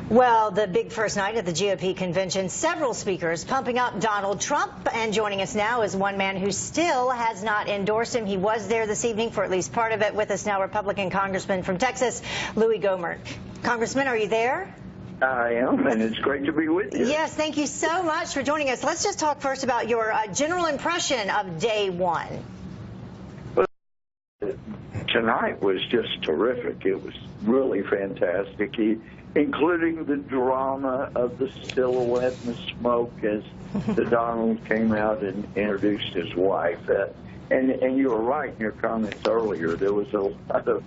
Well, the big first night at the GOP convention, several speakers pumping up Donald Trump. And joining us now is one man who still has not endorsed him. He was there this evening for at least part of it. With us now, Republican Congressman from Texas, Louie Gohmert. Congressman, are you there? I am, and it's great to be with you. Yes, thank you so much for joining us. Let's just talk first about your general impression of day one. Well, tonight was just terrific. It was really fantastic, including the drama of the silhouette and the smoke as the Donald came out and introduced his wife. And you were right in your comments earlier. There was a lot of,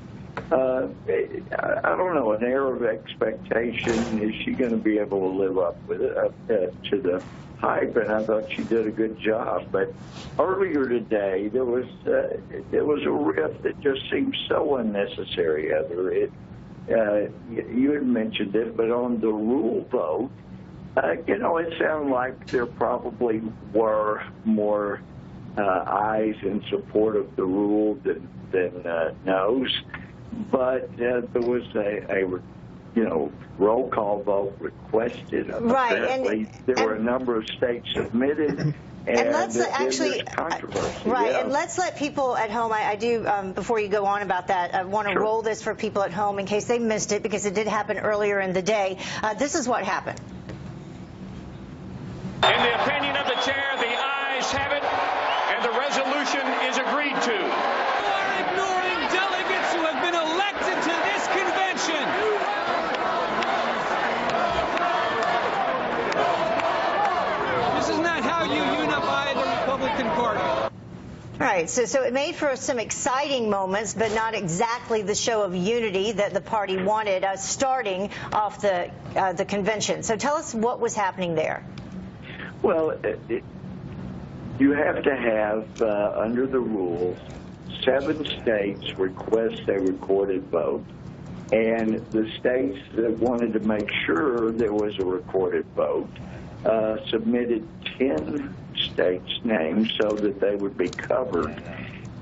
I don't know, an air of expectation. Is she going to be able to live up with it, to the hype? And I thought she did a good job. But earlier today, there was a riff that just seemed so unnecessary, Heather. You had mentioned it, but on the rule vote, it sounded like there probably were more ayes in support of the rule than noes. But there was a roll call vote requested. Right, apparently, there were a number of states submitted. And let's actually, controversy. Right, yeah. And let's let people at home, I do, before you go on about that, I want to roll this for people at home in case they missed it, because it did happen earlier in the day. This is what happened. In the opinion of the chair, the ayes have it, and the resolution is agreed to. You are ignoring delegates who have been elected to this convention. This is not how you unify the Republican Party. All right, so it made for some exciting moments, but not exactly the show of unity that the party wanted starting off the convention. So tell us what was happening there. Well, you have to have, under the rules, 7 states request a recorded vote, and the states that wanted to make sure there was a recorded vote submitted 10 states' names so that they would be covered.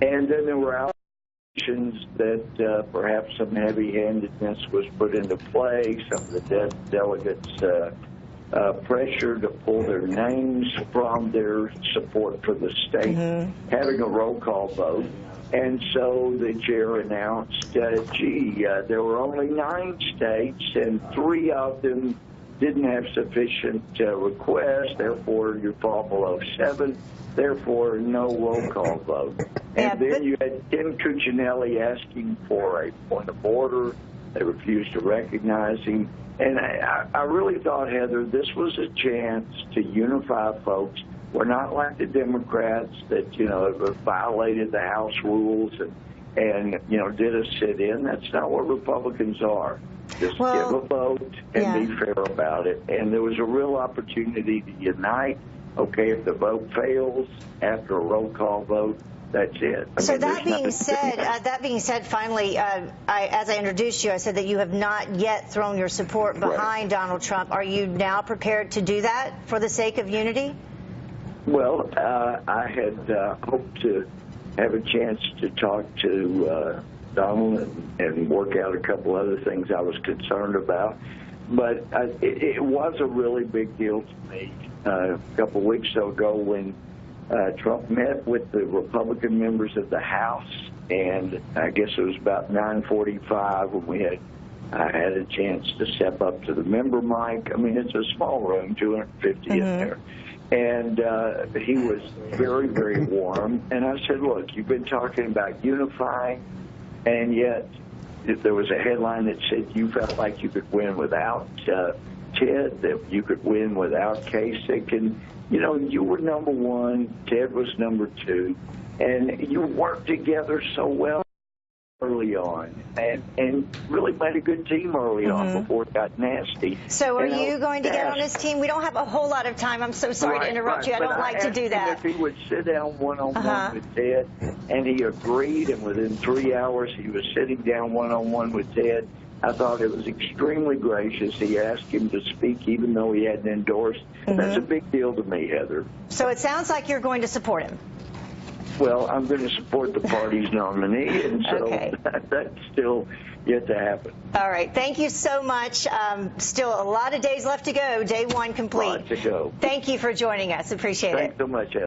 And then there were allegations that perhaps some heavy-handedness was put into play. Some of the delegates pressure to pull their names from their support for the state, having a roll call vote. And so the chair announced, there were only 9 states, and 3 of them didn't have sufficient requests, therefore you fall below 7, therefore no roll call vote. And then you had Tim Cuccinelli asking for a point of order. They refused to recognize him. And I really thought, Heather, this was a chance to unify folks. We're not like the Democrats that, violated the House rules and did a sit-in. That's not what Republicans are. Just give a vote and be fair about it. And there was a real opportunity to unite. Okay, if the vote fails after a roll call vote, that's it. So that being said, finally, as I introduced you, I said that you have not yet thrown your support behind Donald Trump. Are you now prepared to do that for the sake of unity? Well, I had hoped to have a chance to talk to Donald and work out a couple other things I was concerned about. But it was a really big deal to me a couple of weeks ago when Trump met with the Republican members of the House, and I guess it was about 9:45 when I had a chance to step up to the member mic. I mean, it's a small room, 250 in there. And he was very, very warm. And I said, look, you've been talking about unifying, and yet if there was a headline that said you felt like you could win without Ted, that you could win without Kasich, and you were number 1, Ted was number 2, and you worked together so well early on, and really made a good team early on before it got nasty. So are you going to get on this team? We don't have a whole lot of time. I'm so sorry to interrupt you. I don't like to do that. If he would sit down one-on-one with Ted, and he agreed, and within 3 hours he was sitting down one-on-one with Ted. I thought it was extremely gracious. He asked him to speak even though he hadn't endorsed. That's a big deal to me, Heather. So it sounds like you're going to support him. Well, I'm going to support the party's nominee, and so that's still yet to happen. All right. Thank you so much. Still a lot of days left to go. Day one complete. Lots to go. Thank you for joining us. Appreciate it. Thanks so much, Ed.